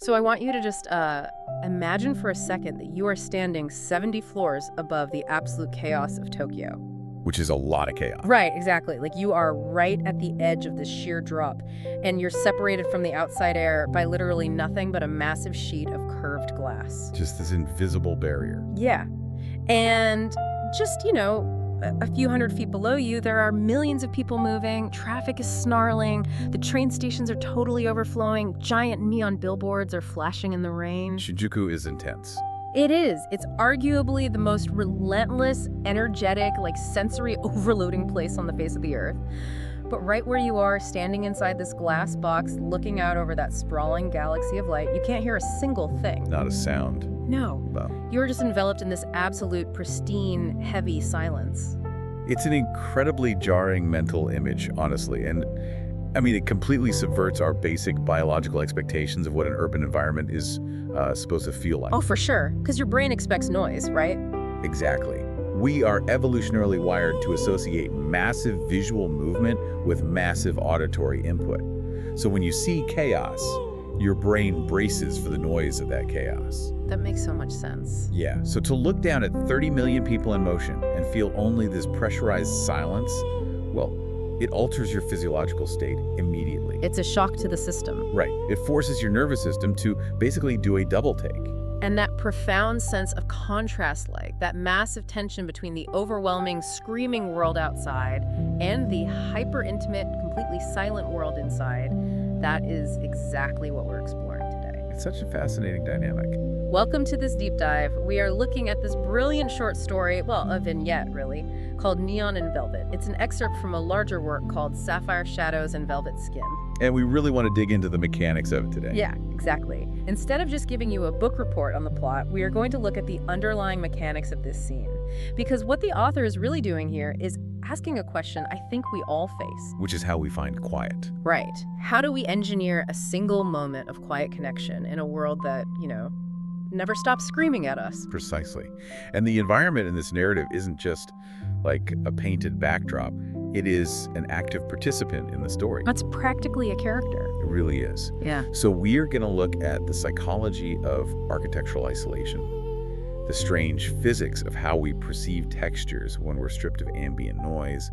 So I want you to just imagine for a second that you are standing 70 floors above the absolute chaos of Tokyo. Which is a lot of chaos. Right, exactly. Like you are right at the edge of this sheer drop, and you're separated from the outside air by literally nothing but a massive sheet of curved glass. Just this invisible barrier. Yeah. And just, a few hundred feet below you, there are millions of people moving, traffic is snarling, the train stations are totally overflowing, giant neon billboards are flashing in the rain. Shinjuku is intense. It is. It's arguably the most relentless, energetic, sensory overloading place on the face of the earth. But right where you are, standing inside this glass box, looking out over that sprawling galaxy of light, you can't hear a single thing. Not a sound. No. Wow. You're just enveloped in this absolute, pristine, heavy silence. It's an incredibly jarring mental image, honestly. And it completely subverts our basic biological expectations of what an urban environment is supposed to feel like. Oh, for sure. Because your brain expects noise, right? Exactly. We are evolutionarily wired to associate massive visual movement with massive auditory input. So when you see chaos, your brain braces for the noise of that chaos. That makes so much sense. Yeah, so to look down at 30 million people in motion and feel only this pressurized silence, well, it alters your physiological state immediately. It's a shock to the system. Right. It forces your nervous system to basically do a double take. And that profound sense of contrast, that massive tension between the overwhelming, screaming world outside and the hyper-intimate, completely silent world inside, that is exactly what we're exploring today. It's such a fascinating dynamic. Welcome to this deep dive. We are looking at this brilliant short story, well, a vignette, really, called Neon and Velvet. It's an excerpt from a larger work called Sapphire, Shadows, and Velvet Skin. And we really want to dig into the mechanics of it today. Yeah, exactly. Instead of just giving you a book report on the plot, we are going to look at the underlying mechanics of this scene. Because what the author is really doing here is asking a question I think we all face. Which is how we find quiet. Right. How do we engineer a single moment of quiet connection in a world that, never stops screaming at us? Precisely. And the environment in this narrative isn't just like a painted backdrop. It is an active participant in the story. That's practically a character. It really is. Yeah. So we're going to look at the psychology of architectural isolation, the strange physics of how we perceive textures when we're stripped of ambient noise,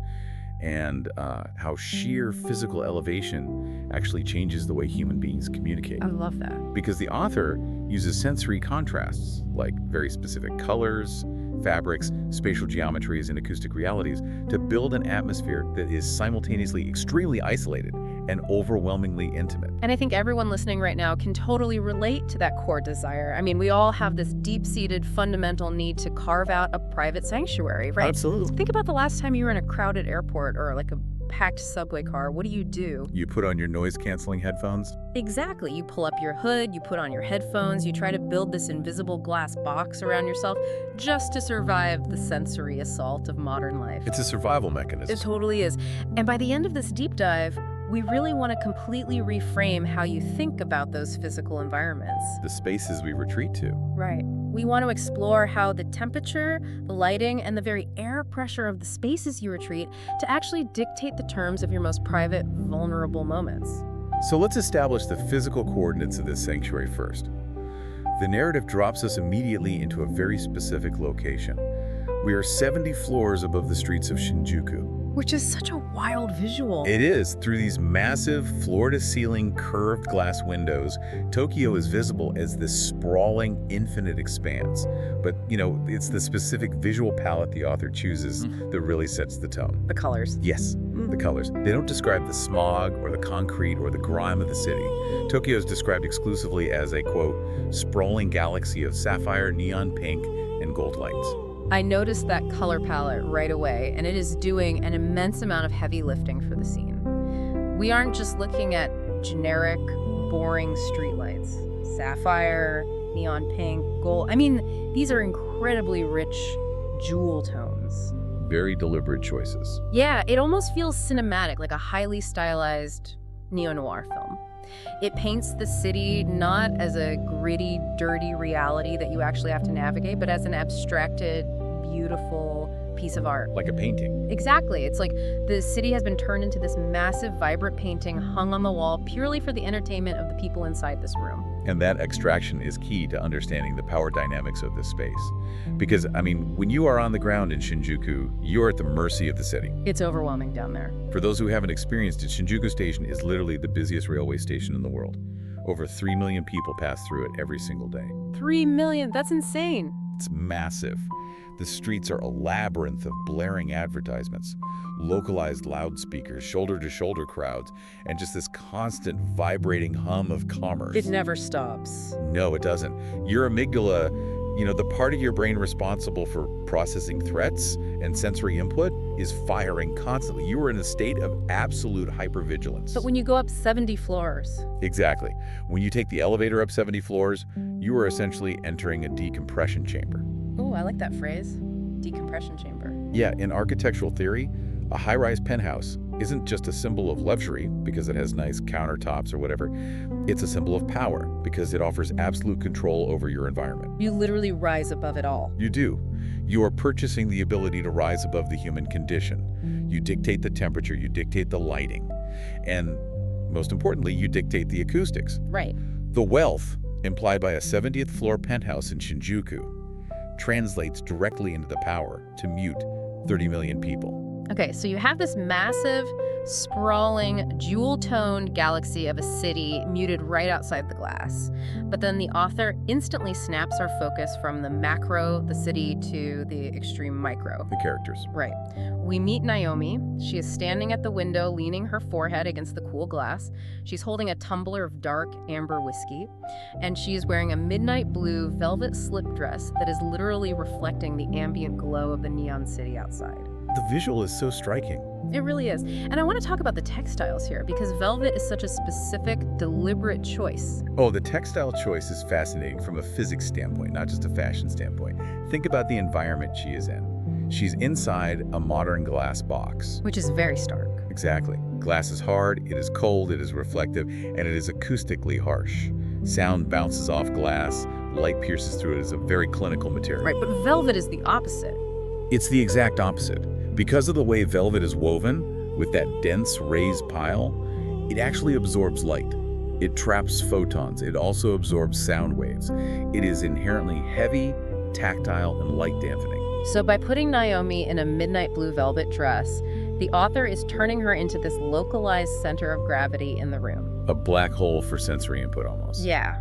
and how sheer physical elevation actually changes the way human beings communicate. I love that. Because the author uses sensory contrasts, like very specific colors, fabrics, spatial geometries, and acoustic realities to build an atmosphere that is simultaneously extremely isolated and overwhelmingly intimate. And I think everyone listening right now can totally relate to that core desire. We all have this deep-seated fundamental need to carve out a private sanctuary, right? Absolutely. Think about the last time you were in a crowded airport or a packed subway car. What do? You put on your noise-canceling headphones? Exactly. You pull up your hood, you put on your headphones, you try to build this invisible glass box around yourself just to survive the sensory assault of modern life. It's a survival mechanism. It totally is. And by the end of this deep dive, we really want to completely reframe how you think about those physical environments. The spaces we retreat to. Right. We want to explore how the temperature, the lighting, and the very air pressure of the spaces you retreat to actually dictate the terms of your most private, vulnerable moments. So let's establish the physical coordinates of this sanctuary first. The narrative drops us immediately into a very specific location. We are 70 floors above the streets of Shinjuku. Which is such a wild visual. It is. Through these massive floor-to-ceiling curved glass windows, Tokyo is visible as this sprawling, infinite expanse. But, it's the specific visual palette the author chooses that really sets the tone. The colors. Yes, the colors. They don't describe the smog or the concrete or the grime of the city. Tokyo is described exclusively as a, quote, sprawling galaxy of sapphire, neon pink, and gold lights. I noticed that color palette right away, and it is doing an immense amount of heavy lifting for the scene. We aren't just looking at generic, boring streetlights. Sapphire, neon pink, gold. These are incredibly rich jewel tones. Very deliberate choices. Yeah, it almost feels cinematic, like a highly stylized neo-noir film. It paints the city not as a gritty, dirty reality that you actually have to navigate, but as an abstracted, beautiful piece of art. Like a painting. Exactly. It's like the city has been turned into this massive, vibrant painting hung on the wall purely for the entertainment of the people inside this room. And that extraction is key to understanding the power dynamics of this space. Because, I mean, when you are on the ground in Shinjuku, you're at the mercy of the city. It's overwhelming down there. For those who haven't experienced it, Shinjuku Station is literally the busiest railway station in the world. Over 3 million people pass through it every single day. 3 million? That's insane. It's massive. The streets are a labyrinth of blaring advertisements, localized loudspeakers, shoulder-to-shoulder crowds, and just this constant vibrating hum of commerce. It never stops. No, it doesn't. Your amygdala, the part of your brain responsible for processing threats and sensory input, is firing constantly. You are in a state of absolute hypervigilance. But when you go up 70 floors... Exactly. When you take the elevator up 70 floors, you are essentially entering a decompression chamber. Oh, I like that phrase. Decompression chamber. Yeah, in architectural theory, a high-rise penthouse isn't just a symbol of luxury because it has nice countertops or whatever. It's a symbol of power because it offers absolute control over your environment. You literally rise above it all. You do. You are purchasing the ability to rise above the human condition. You dictate the temperature, you dictate the lighting, and most importantly, you dictate the acoustics. Right. The wealth implied by a 70th floor penthouse in Shinjuku translates directly into the power to mute 30 million people. Okay, so you have this massive, sprawling, jewel-toned galaxy of a city muted right outside the glass. But then the author instantly snaps our focus from the macro, the city, to the extreme micro. The characters. Right. We meet Naomi. She is standing at the window, leaning her forehead against the cool glass. She's holding a tumbler of dark amber whiskey, and she is wearing a midnight blue velvet slip dress that is literally reflecting the ambient glow of the neon city outside. The visual is so striking. It really is. And I want to talk about the textiles here because velvet is such a specific, deliberate choice. Oh, the textile choice is fascinating from a physics standpoint, not just a fashion standpoint. Think about the environment she is in. She's inside a modern glass box. Which is very stark. Exactly. Glass is hard, it is cold, it is reflective, and it is acoustically harsh. Sound bounces off glass, light pierces through it as a very clinical material. Right, but velvet is the opposite. It's the exact opposite. Because of the way velvet is woven, with that dense raised pile, it actually absorbs light. It traps photons. It also absorbs sound waves. It is inherently heavy, tactile, and light dampening. So by putting Naomi in a midnight blue velvet dress, the author is turning her into this localized center of gravity in the room. A black hole for sensory input, almost. Yeah.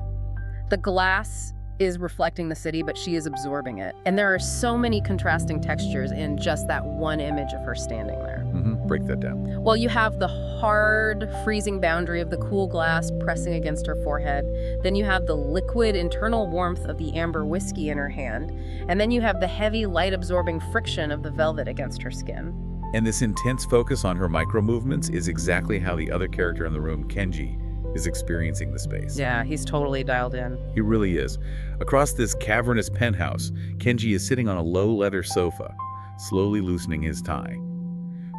The glass is reflecting the city, but she is absorbing it. And there are so many contrasting textures in just that one image of her standing there. Break that down. Well, you have the hard, freezing boundary of the cool glass pressing against her forehead. Then you have the liquid internal warmth of the amber whiskey in her hand. And then you have the heavy, light-absorbing friction of the velvet against her skin. And this intense focus on her micro-movements is exactly how the other character in the room, Kenji, is experiencing the space. Yeah, he's totally dialed in. He really is. Across this cavernous penthouse, Kenji is sitting on a low leather sofa, slowly loosening his tie.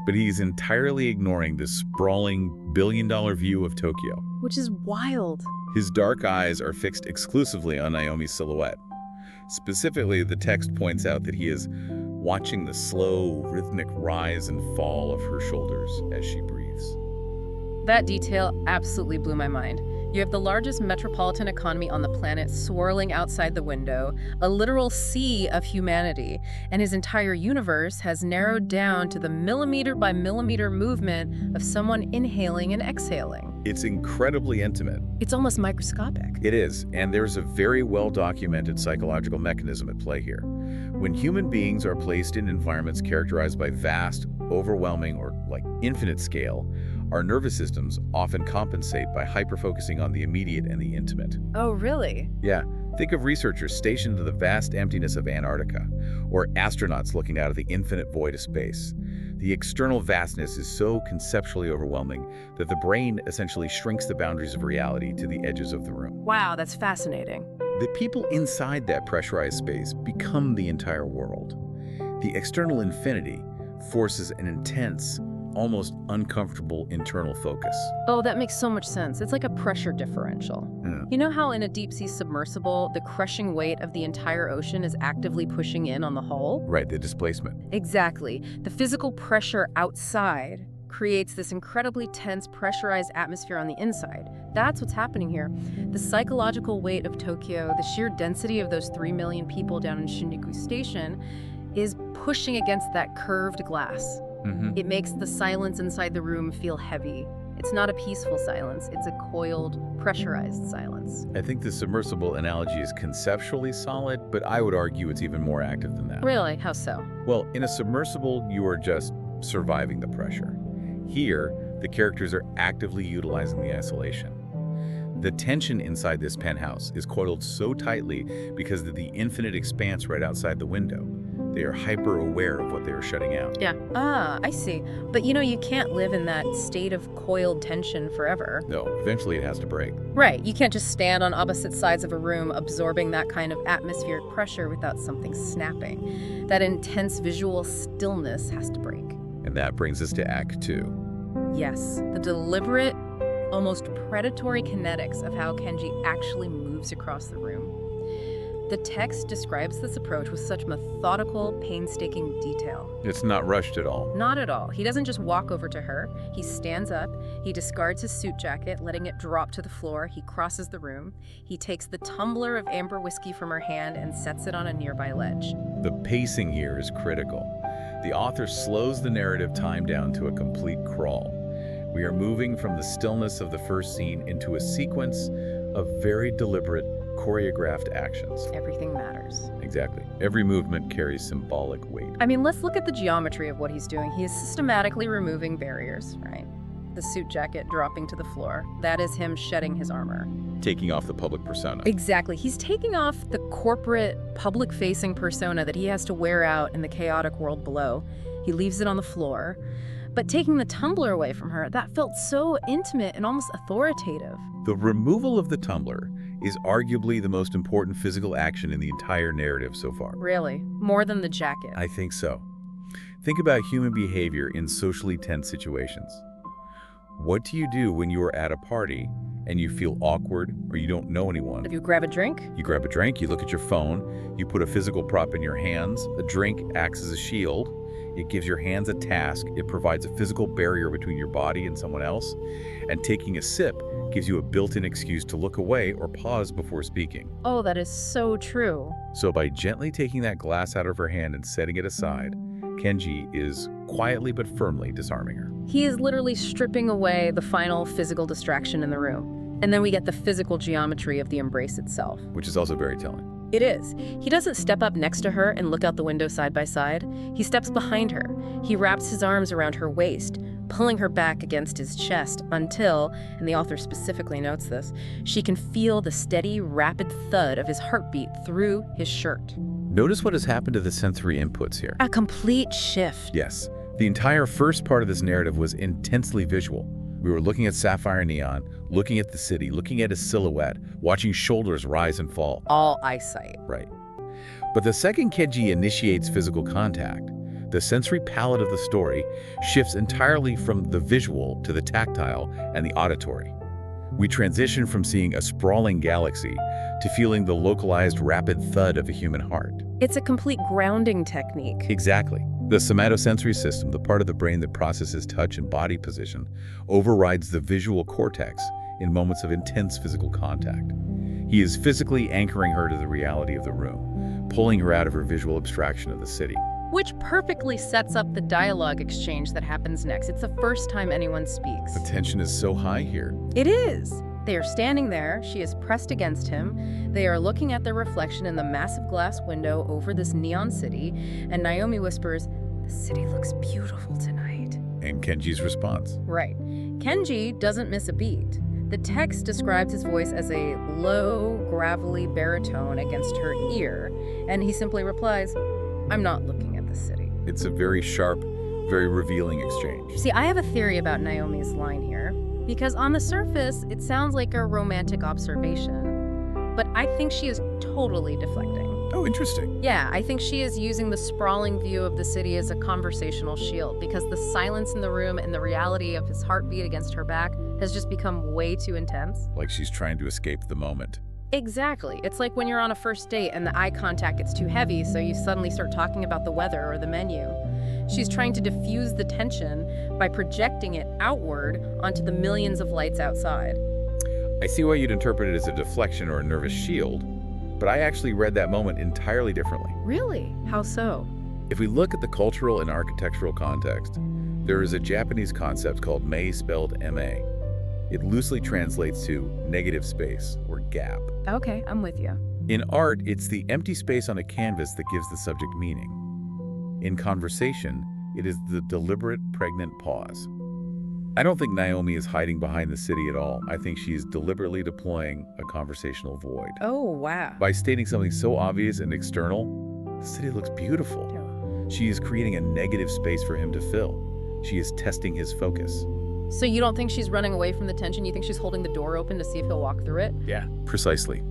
But he's entirely ignoring this sprawling, billion-dollar view of Tokyo. Which is wild. His dark eyes are fixed exclusively on Naomi's silhouette. Specifically, the text points out that he is watching the slow, rhythmic rise and fall of her shoulders as she breathes. That detail absolutely blew my mind. You have the largest metropolitan economy on the planet swirling outside the window, a literal sea of humanity, and his entire universe has narrowed down to the millimeter by millimeter movement of someone inhaling and exhaling. It's incredibly intimate. It's almost microscopic. It is, and there's a very well-documented psychological mechanism at play here. When human beings are placed in environments characterized by vast, overwhelming, or infinite scale, our nervous systems often compensate by hyper-focusing on the immediate and the intimate. Oh, really? Yeah. Think of researchers stationed in the vast emptiness of Antarctica, or astronauts looking out at the infinite void of space. The external vastness is so conceptually overwhelming that the brain essentially shrinks the boundaries of reality to the edges of the room. Wow, that's fascinating. The people inside that pressurized space become the entire world. The external infinity forces an intense, almost uncomfortable internal focus. Oh, that makes so much sense. It's like a pressure differential. Yeah. You know how in a deep-sea submersible, the crushing weight of the entire ocean is actively pushing in on the hull? Right, the displacement. Exactly. The physical pressure outside creates this incredibly tense, pressurized atmosphere on the inside. That's what's happening here. The psychological weight of Tokyo, the sheer density of those 3 million people down in Shinjuku Station, is pushing against that curved glass. It makes the silence inside the room feel heavy. It's not a peaceful silence, it's a coiled, pressurized silence. I think the submersible analogy is conceptually solid, but I would argue it's even more active than that. Really? How so? Well, in a submersible, you are just surviving the pressure. Here, the characters are actively utilizing the isolation. The tension inside this penthouse is coiled so tightly because of the infinite expanse right outside the window. They are hyper-aware of what they are shutting out. Yeah. Ah, I see. But you can't live in that state of coiled tension forever. No, eventually it has to break. Right. You can't just stand on opposite sides of a room absorbing that kind of atmospheric pressure without something snapping. That intense visual stillness has to break. And that brings us to Act 2. Yes. The deliberate, almost predatory kinetics of how Kenji actually moves across the room. The text describes this approach with such methodical, painstaking detail. It's not rushed at all. Not at all. He doesn't just walk over to her. He stands up. He discards his suit jacket, letting it drop to the floor. He crosses the room. He takes the tumbler of amber whiskey from her hand and sets it on a nearby ledge. The pacing here is critical. The author slows the narrative time down to a complete crawl. We are moving from the stillness of the first scene into a sequence of very deliberate, choreographed actions. Everything matters. Exactly. Every movement carries symbolic weight. I mean, let's look at the geometry of what he's doing. He is systematically removing barriers, right? The suit jacket dropping to the floor. That is him shedding his armor. Taking off the public persona. Exactly. He's taking off the corporate, public-facing persona that he has to wear out in the chaotic world below. He leaves it on the floor. But taking the tumbler away from her, that felt so intimate and almost authoritative. The removal of the tumbler is arguably the most important physical action in the entire narrative so far. Really? More than the jacket? I think so. Think about human behavior in socially tense situations. What do you do when you are at a party and you feel awkward or you don't know anyone? You grab a drink? You grab a drink, you look at your phone, you put a physical prop in your hands. A drink acts as a shield. It gives your hands a task. It provides a physical barrier between your body and someone else. And taking a sip gives you a built-in excuse to look away or pause before speaking. Oh, that is so true. So by gently taking that glass out of her hand and setting it aside, Kenji is quietly but firmly disarming her. He is literally stripping away the final physical distraction in the room. And then we get the physical geometry of the embrace itself. Which is also very telling. It is. He doesn't step up next to her and look out the window side by side. He steps behind her. He wraps his arms around her waist, pulling her back against his chest until, and the author specifically notes this, she can feel the steady, rapid thud of his heartbeat through his shirt. Notice what has happened to the sensory inputs here. A complete shift. Yes. The entire first part of this narrative was intensely visual. We were looking at sapphire neon, looking at the city, looking at his silhouette, watching shoulders rise and fall. All eyesight. Right. But the second Kenji initiates physical contact, the sensory palette of the story shifts entirely from the visual to the tactile and the auditory. We transition from seeing a sprawling galaxy to feeling the localized rapid thud of a human heart. It's a complete grounding technique. Exactly. The somatosensory system, the part of the brain that processes touch and body position, overrides the visual cortex in moments of intense physical contact. He is physically anchoring her to the reality of the room, pulling her out of her visual abstraction of the city. Which perfectly sets up the dialogue exchange that happens next. It's the first time anyone speaks. The tension is so high here. It is. They are standing there. She is pressed against him. They are looking at their reflection in the massive glass window over this neon city. And Naomi whispers, "The city looks beautiful tonight." And Kenji's response. Right. Kenji doesn't miss a beat. The text describes his voice as a low, gravelly baritone against her ear. And he simply replies, "I'm not looking at the city." It's a very sharp, very revealing exchange. See, I have a theory about Naomi's line here. Because on the surface, it sounds like a romantic observation. But I think she is totally deflecting. Oh, interesting. Yeah, I think she is using the sprawling view of the city as a conversational shield because the silence in the room and the reality of his heartbeat against her back has just become way too intense. Like she's trying to escape the moment. Exactly. It's like when you're on a first date and the eye contact gets too heavy, so you suddenly start talking about the weather or the menu. She's trying to diffuse the tension by projecting it outward onto the millions of lights outside. I see why you'd interpret it as a deflection or a nervous shield, but I actually read that moment entirely differently. Really? How so? If we look at the cultural and architectural context, there is a Japanese concept called mei, spelled M-A. It loosely translates to negative space or gap. Okay, I'm with you. In art, it's the empty space on a canvas that gives the subject meaning. In conversation, it is the deliberate, pregnant pause. I don't think Naomi is hiding behind the city at all. I think she is deliberately deploying a conversational void. Oh, wow. By stating something so obvious and external, the city looks beautiful. She is creating a negative space for him to fill. She is testing his focus. So you don't think she's running away from the tension? You think she's holding the door open to see if he'll walk through it? Yeah, precisely.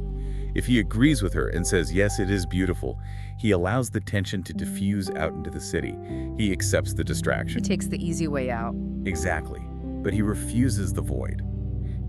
If he agrees with her and says, yes, it is beautiful, he allows the tension to diffuse out into the city. He accepts the distraction. He takes the easy way out. Exactly. But he refuses the void.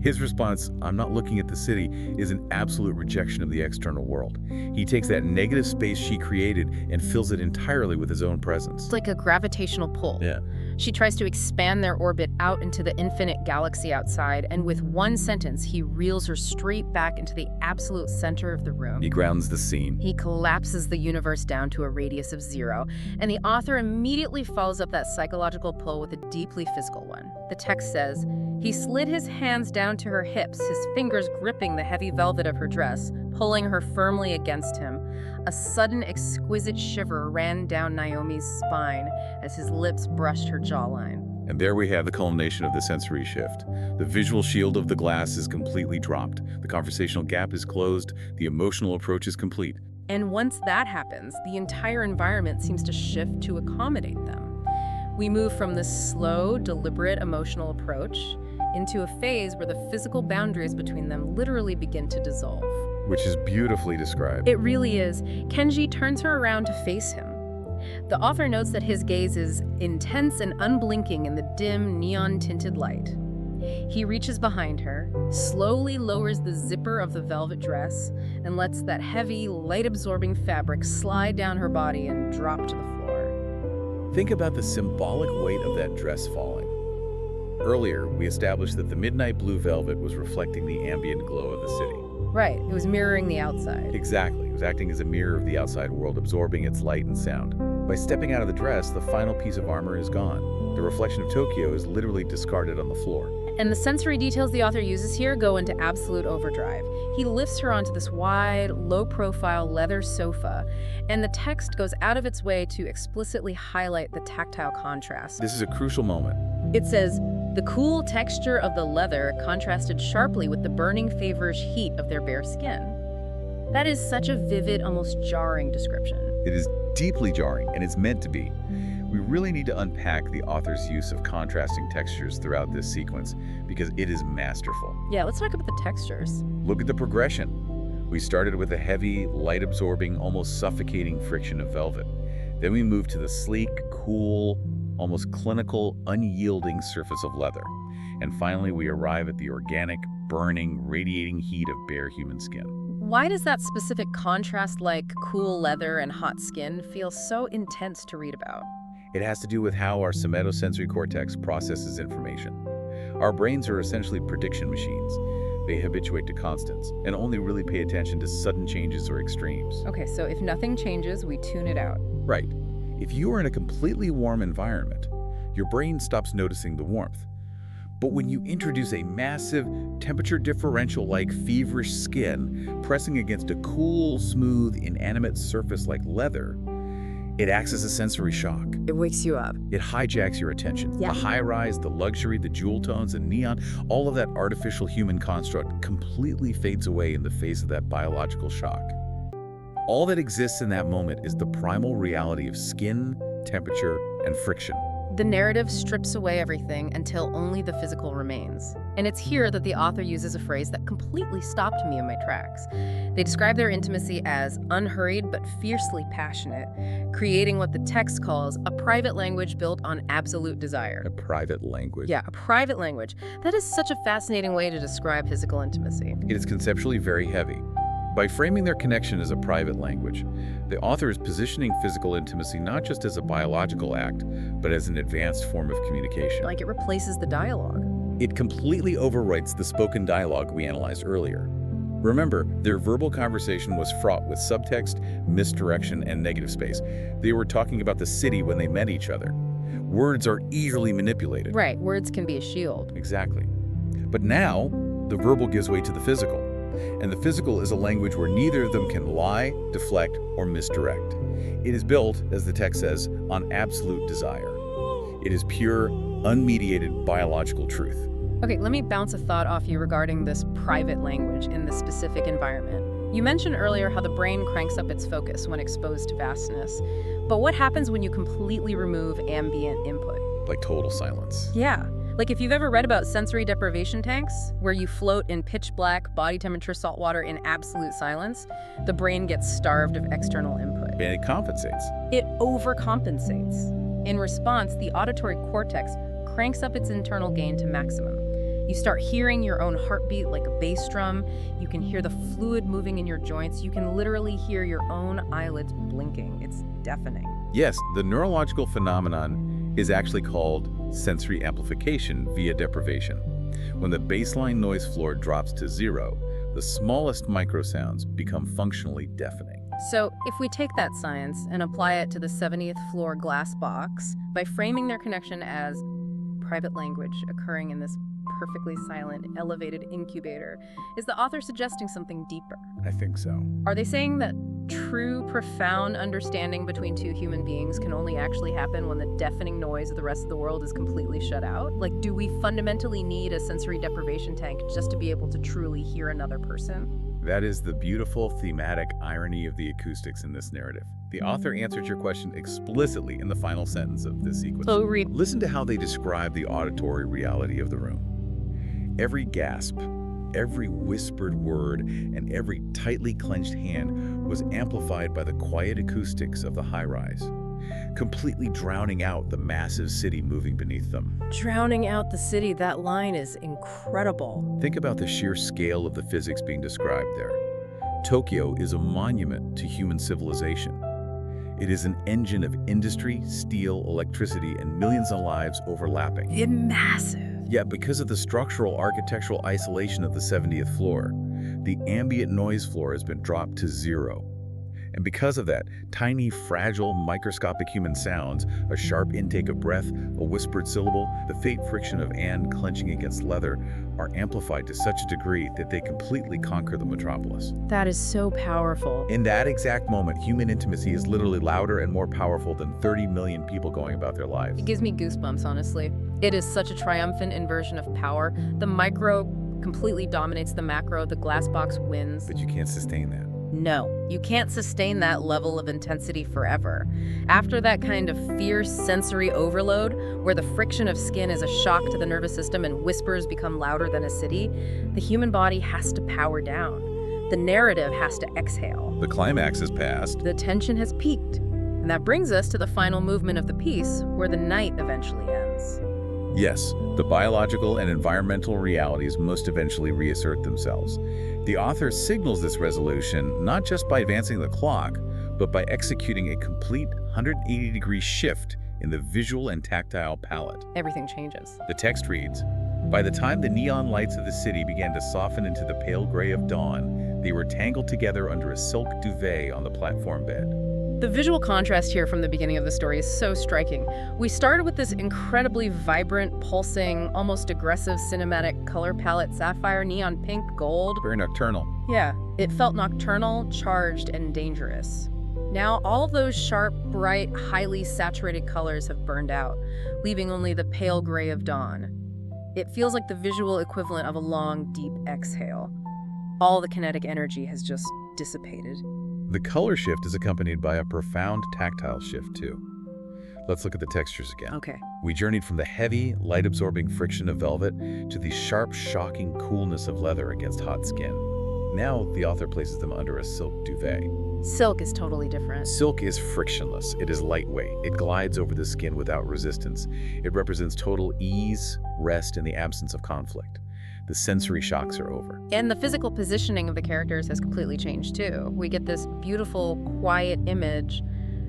His response, I'm not looking at the city, is an absolute rejection of the external world. He takes that negative space she created and fills it entirely with his own presence. It's like a gravitational pull. Yeah. She tries to expand their orbit out into the infinite galaxy outside, and with one sentence, he reels her straight back into the absolute center of the room. He grounds the scene. He collapses the universe down to a radius of 0, and the author immediately follows up that psychological pull with a deeply physical one. The text says, he slid his hands down to her hips, his fingers gripping the heavy velvet of her dress, pulling her firmly against him. A sudden, exquisite shiver ran down Naomi's spine as his lips brushed her jawline. And there we have the culmination of the sensory shift. The visual shield of the glass is completely dropped. The conversational gap is closed. The emotional approach is complete. And once that happens, the entire environment seems to shift to accommodate them. We move from this slow, deliberate emotional approach into a phase where the physical boundaries between them literally begin to dissolve. Which is beautifully described. It really is. Kenji turns her around to face him. The author notes that his gaze is intense and unblinking in the dim, neon-tinted light. He reaches behind her, slowly lowers the zipper of the velvet dress, and lets that heavy, light-absorbing fabric slide down her body and drop to the floor. Think about the symbolic weight of that dress falling. Earlier, we established that the midnight blue velvet was reflecting the ambient glow of the city. Right, it was mirroring the outside. Exactly. It was acting as a mirror of the outside world, absorbing its light and sound. By stepping out of the dress, the final piece of armor is gone. The reflection of Tokyo is literally discarded on the floor. And the sensory details the author uses here go into absolute overdrive. He lifts her onto this wide, low-profile leather sofa, and the text goes out of its way to explicitly highlight the tactile contrast. This is a crucial moment. It says, the cool texture of the leather contrasted sharply with the burning feverish heat of their bare skin. That is such a vivid, almost jarring description. It is deeply jarring, and it's meant to be. We really need to unpack the author's use of contrasting textures throughout this sequence because it is masterful. Yeah, let's talk about the textures. Look at the progression. We started with a heavy, light-absorbing, almost suffocating friction of velvet. Then we moved to the sleek, cool, almost clinical, unyielding surface of leather. And finally, we arrive at the organic, burning, radiating heat of bare human skin. Why does that specific contrast like cool leather and hot skin feel so intense to read about? It has to do with how our somatosensory cortex processes information. Our brains are essentially prediction machines. They habituate to constants and only really pay attention to sudden changes or extremes. Okay, so if nothing changes, we tune it out. Right. If you are in a completely warm environment, your brain stops noticing the warmth. But when you introduce a massive temperature differential like feverish skin pressing against a cool, smooth, inanimate surface like leather, it acts as a sensory shock. It wakes you up. It hijacks your attention. Yeah. The high-rise, the luxury, the jewel tones and neon, all of that artificial human construct completely fades away in the face of that biological shock. All that exists in that moment is the primal reality of skin, temperature, and friction. The narrative strips away everything until only the physical remains. And it's here that the author uses a phrase that completely stopped me in my tracks. They describe their intimacy as unhurried but fiercely passionate, creating what the text calls a private language built on absolute desire. A private language. Yeah, a private language. That is such a fascinating way to describe physical intimacy. It is conceptually very heavy. By framing their connection as a private language, the author is positioning physical intimacy not just as a biological act, but as an advanced form of communication. Like it replaces the dialogue. It completely overwrites the spoken dialogue we analyzed earlier. Remember, their verbal conversation was fraught with subtext, misdirection, and negative space. They were talking about the city when they met each other. Words are easily manipulated. Right, words can be a shield. Exactly. But now, the verbal gives way to the physical. And the physical is a language where neither of them can lie, deflect, or misdirect. It is built, as the text says, on absolute desire. It is pure, unmediated biological truth. Okay, let me bounce a thought off you regarding this private language in this specific environment. You mentioned earlier how the brain cranks up its focus when exposed to vastness. But what happens when you completely remove ambient input? Like total silence. Yeah. Like if you've ever read about sensory deprivation tanks, where you float in pitch black, body temperature salt water in absolute silence, the brain gets starved of external input. And it compensates. It overcompensates. In response, the auditory cortex cranks up its internal gain to maximum. You start hearing your own heartbeat like a bass drum. You can hear the fluid moving in your joints. You can literally hear your own eyelids blinking. It's deafening. Yes, the neurological phenomenon is actually called sensory amplification via deprivation. When the baseline noise floor drops to zero, the smallest microsounds become functionally deafening. So if we take that science and apply it to the 70th floor glass box, by framing their connection as private language occurring in this perfectly silent, elevated incubator, is the author suggesting something deeper? I think so. Are they saying that true, profound understanding between two human beings can only actually happen when the deafening noise of the rest of the world is completely shut out? Like, do we fundamentally need a sensory deprivation tank just to be able to truly hear another person? That is the beautiful thematic irony of the acoustics in this narrative. The author answered your question explicitly in the final sentence of this sequence. So read. Listen to how they describe the auditory reality of the room. Every gasp, every whispered word, and every tightly clenched hand was amplified by the quiet acoustics of the high-rise, completely drowning out the massive city moving beneath them. Drowning out the city, that line is incredible. Think about the sheer scale of the physics being described there. Tokyo is a monument to human civilization. It is an engine of industry, steel, electricity, and millions of lives overlapping. It's massive. Yet because of the structural architectural isolation of the 70th floor, the ambient noise floor has been dropped to zero. And because of that, tiny, fragile, microscopic human sounds, a sharp intake of breath, a whispered syllable, the faint friction of Anne clenching against leather, are amplified to such a degree that they completely conquer the metropolis. That is so powerful. In that exact moment, human intimacy is literally louder and more powerful than 30 million people going about their lives. It gives me goosebumps, honestly. It is such a triumphant inversion of power. The micro completely dominates the macro. The glass box wins. But you can't sustain that. No, you can't sustain that level of intensity forever. After that kind of fierce sensory overload, where the friction of skin is a shock to the nervous system and whispers become louder than a city, the human body has to power down. The narrative has to exhale. The climax is past. The tension has peaked. And that brings us to the final movement of the piece, where the night eventually ends. Yes, the biological and environmental realities must eventually reassert themselves. The author signals this resolution not just by advancing the clock, but by executing a complete 180-degree shift in the visual and tactile palette. Everything changes. The text reads, "By the time the neon lights of the city began to soften into the pale gray of dawn, they were tangled together under a silk duvet on the platform bed." The visual contrast here from the beginning of the story is so striking. We started with this incredibly vibrant, pulsing, almost aggressive cinematic color palette, sapphire, neon pink, gold. Very nocturnal. Yeah, it felt nocturnal, charged, and dangerous. Now, all of those sharp, bright, highly saturated colors have burned out, leaving only the pale gray of dawn. It feels like the visual equivalent of a long, deep exhale. All the kinetic energy has just dissipated. The color shift is accompanied by a profound tactile shift, too. Let's look at the textures again. Okay. We journeyed from the heavy, light-absorbing friction of velvet to the sharp, shocking coolness of leather against hot skin. Now, the author places them under a silk duvet. Silk is totally different. Silk is frictionless. It is lightweight. It glides over the skin without resistance. It represents total ease, rest, and the absence of conflict. The sensory shocks are over. And the physical positioning of the characters has completely changed, too. We get this beautiful, quiet image.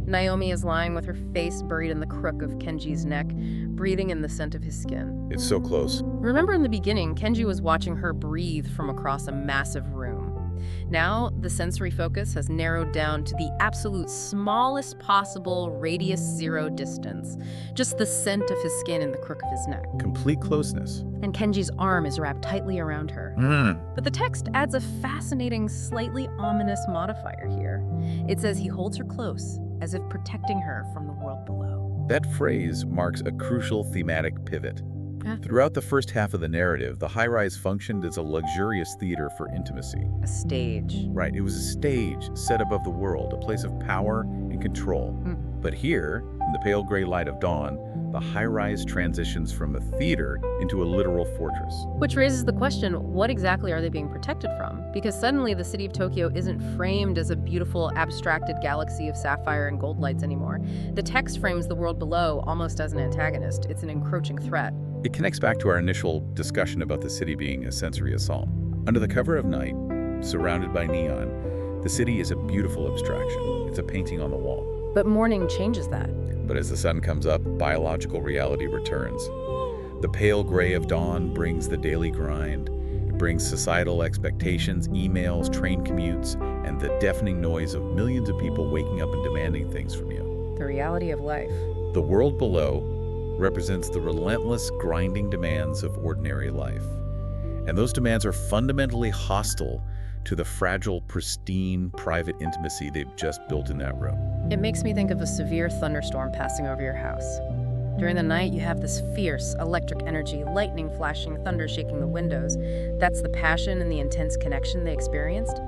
Naomi is lying with her face buried in the crook of Kenji's neck, breathing in the scent of his skin. It's so close. Remember in the beginning, Kenji was watching her breathe from across a massive room. Now, the sensory focus has narrowed down to the absolute smallest possible radius zero distance. Just the scent of his skin in the crook of his neck. Complete closeness. And Kenji's arm is wrapped tightly around her. But the text adds a fascinating, slightly ominous modifier here. It says he holds her close, as if protecting her from the world below. That phrase marks a crucial thematic pivot. Yeah. Throughout the first half of the narrative, the high-rise functioned as a luxurious theater for intimacy. A stage. Right, it was a stage set above the world, a place of power and control. But here, in the pale gray light of dawn, the high-rise transitions from a theater into a literal fortress. Which raises the question, what exactly are they being protected from? Because suddenly the city of Tokyo isn't framed as a beautiful, abstracted galaxy of sapphire and gold lights anymore. The text frames the world below almost as an antagonist. It's an encroaching threat. It connects back to our initial discussion about the city being a sensory assault. Under the cover of night, surrounded by neon, the city is a beautiful abstraction. It's a painting on the wall. But morning changes that. But as the sun comes up, biological reality returns. The pale gray of dawn brings the daily grind. It brings societal expectations, emails, train commutes, and the deafening noise of millions of people waking up and demanding things from you. The reality of life. The world below represents the relentless, grinding demands of ordinary life. And those demands are fundamentally hostile to the fragile, pristine, private intimacy they've just built in that room. It makes me think of a severe thunderstorm passing over your house. During the night, you have this fierce electric energy, lightning flashing, thunder shaking the windows. That's the passion and the intense connection they experienced.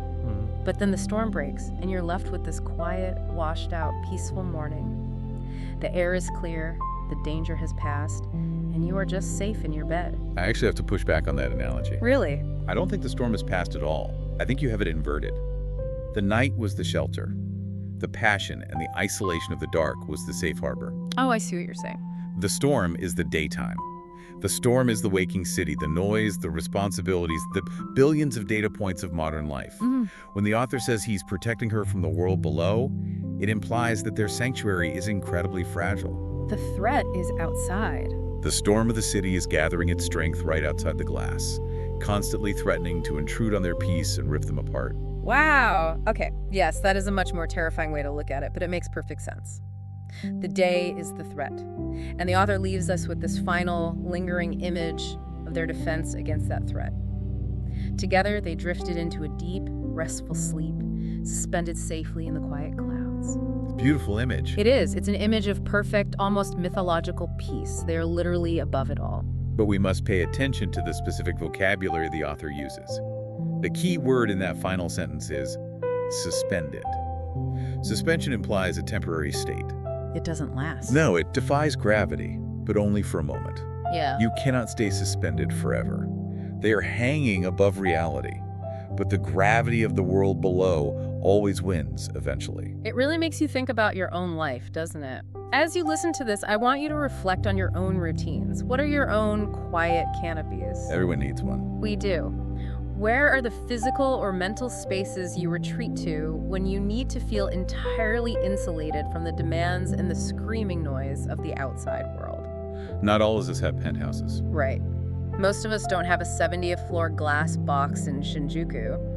But then the storm breaks, and you're left with this quiet, washed out, peaceful morning. The air is clear, the danger has passed, and you are just safe in your bed. I actually have to push back on that analogy. Really? I don't think the storm has passed at all. I think you have it inverted. The night was the shelter. The passion and the isolation of the dark was the safe harbor. Oh, I see what you're saying. The storm is the daytime. The storm is the waking city, the noise, the responsibilities, the billions of data points of modern life. When the author says he's protecting her from the world below, it implies that their sanctuary is incredibly fragile. The threat is outside. The storm of the city is gathering its strength right outside the glass, constantly threatening to intrude on their peace and rip them apart. Wow. Okay. Yes, that is a much more terrifying way to look at it, but it makes perfect sense. The day is the threat. And the author leaves us with this final, lingering image of their defense against that threat. Together, they drifted into a deep, restful sleep, suspended safely in the quiet clouds. Beautiful image. It is. It's an image of perfect, almost mythological peace. They are literally above it all. But we must pay attention to the specific vocabulary the author uses. The key word in that final sentence is suspended. Suspension implies a temporary state. It doesn't last. No, it defies gravity, but only for a moment. Yeah. You cannot stay suspended forever. They are hanging above reality, but the gravity of the world below always wins eventually. It really makes you think about your own life, doesn't it? As you listen to this, I want you to reflect on your own routines. What are your own quiet canopies? Everyone needs one. We do. Where are the physical or mental spaces you retreat to when you need to feel entirely insulated from the demands and the screaming noise of the outside world? Not all of us have penthouses. Right. Most of us don't have a 70th floor glass box in Shinjuku,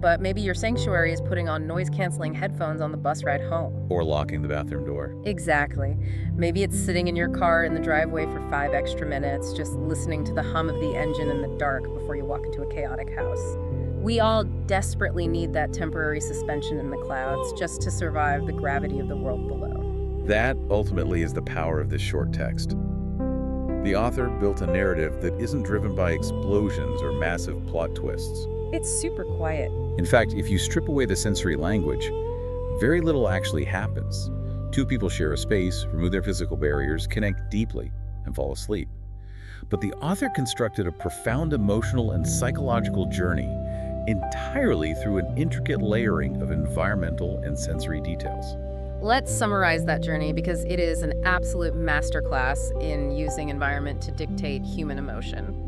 but maybe your sanctuary is putting on noise-canceling headphones on the bus ride home. Or locking the bathroom door. Exactly. Maybe it's sitting in your car in the driveway for 5 extra minutes, just listening to the hum of the engine in the dark before you walk into a chaotic house. We all desperately need that temporary suspension in the clouds just to survive the gravity of the world below. That ultimately is the power of this short text. The author built a narrative that isn't driven by explosions or massive plot twists. It's super quiet. In fact, if you strip away the sensory language, very little actually happens. Two people share a space, remove their physical barriers, connect deeply, and fall asleep. But the author constructed a profound emotional and psychological journey entirely through an intricate layering of environmental and sensory details. Let's summarize that journey because it is an absolute masterclass in using environment to dictate human emotion.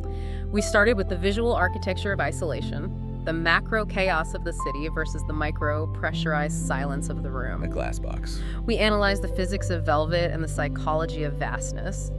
We started with the visual architecture of isolation, the macro chaos of the city versus the micro pressurized silence of the A room. glass box. We analyzed the physics of velvet and the psychology of vastness.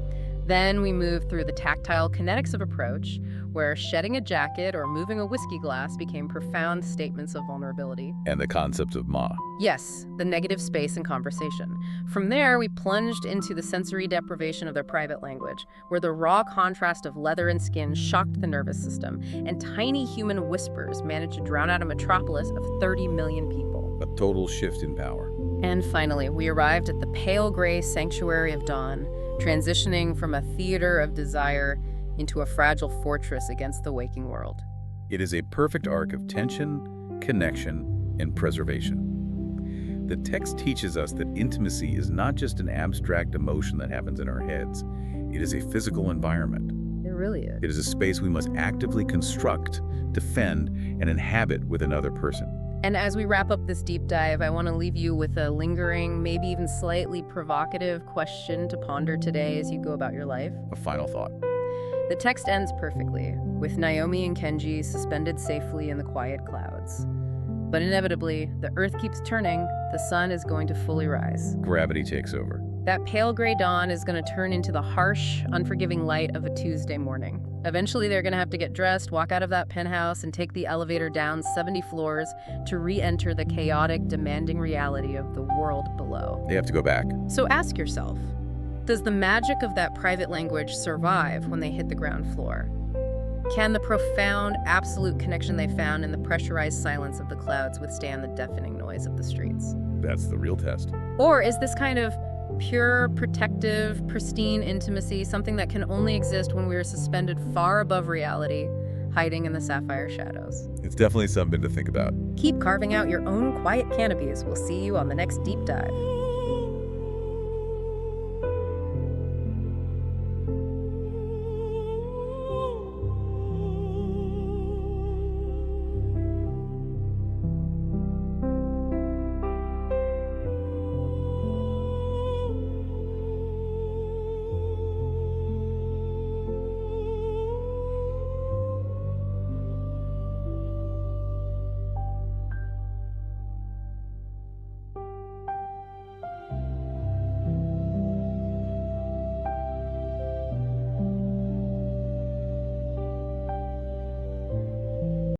Then we moved through the tactile kinetics of approach, where shedding a jacket or moving a whiskey glass became profound statements of vulnerability. And the concept of ma. Yes, the negative space in conversation. From there, we plunged into the sensory deprivation of their private language, where the raw contrast of leather and skin shocked the nervous system, and tiny human whispers managed to drown out a metropolis of 30 million people. A total shift in power. And finally, we arrived at the pale gray sanctuary of dawn, transitioning from a theater of desire into a fragile fortress against the waking world. It is a perfect arc of tension, connection, and preservation. The text teaches us that intimacy is not just an abstract emotion that happens in our heads. It is a physical environment. It really is. It is a space we must actively construct, defend, and inhabit with another person. And as we wrap up this deep dive, I want to leave you with a lingering, maybe even slightly provocative question to ponder today as you go about your life. A final thought. The text ends perfectly, with Naomi and Kenji suspended safely in the quiet clouds. But inevitably, the earth keeps turning, the sun is going to fully rise. Gravity takes over. That pale gray dawn is going to turn into the harsh, unforgiving light of a Tuesday morning. Eventually, they're going to have to get dressed, walk out of that penthouse, and take the elevator down 70 floors to re-enter the chaotic, demanding reality of the world below. They have to go back. So ask yourself, does the magic of that private language survive when they hit the ground floor? Can the profound, absolute connection they found in the pressurized silence of the clouds withstand the deafening noise of the streets? That's the real test. Or is this kind of pure, protective, pristine intimacy something that can only exist when we are suspended far above reality, hiding in the sapphire shadows? It's definitely something to think about. Keep carving out your own quiet canopies. We'll see you on the next deep dive.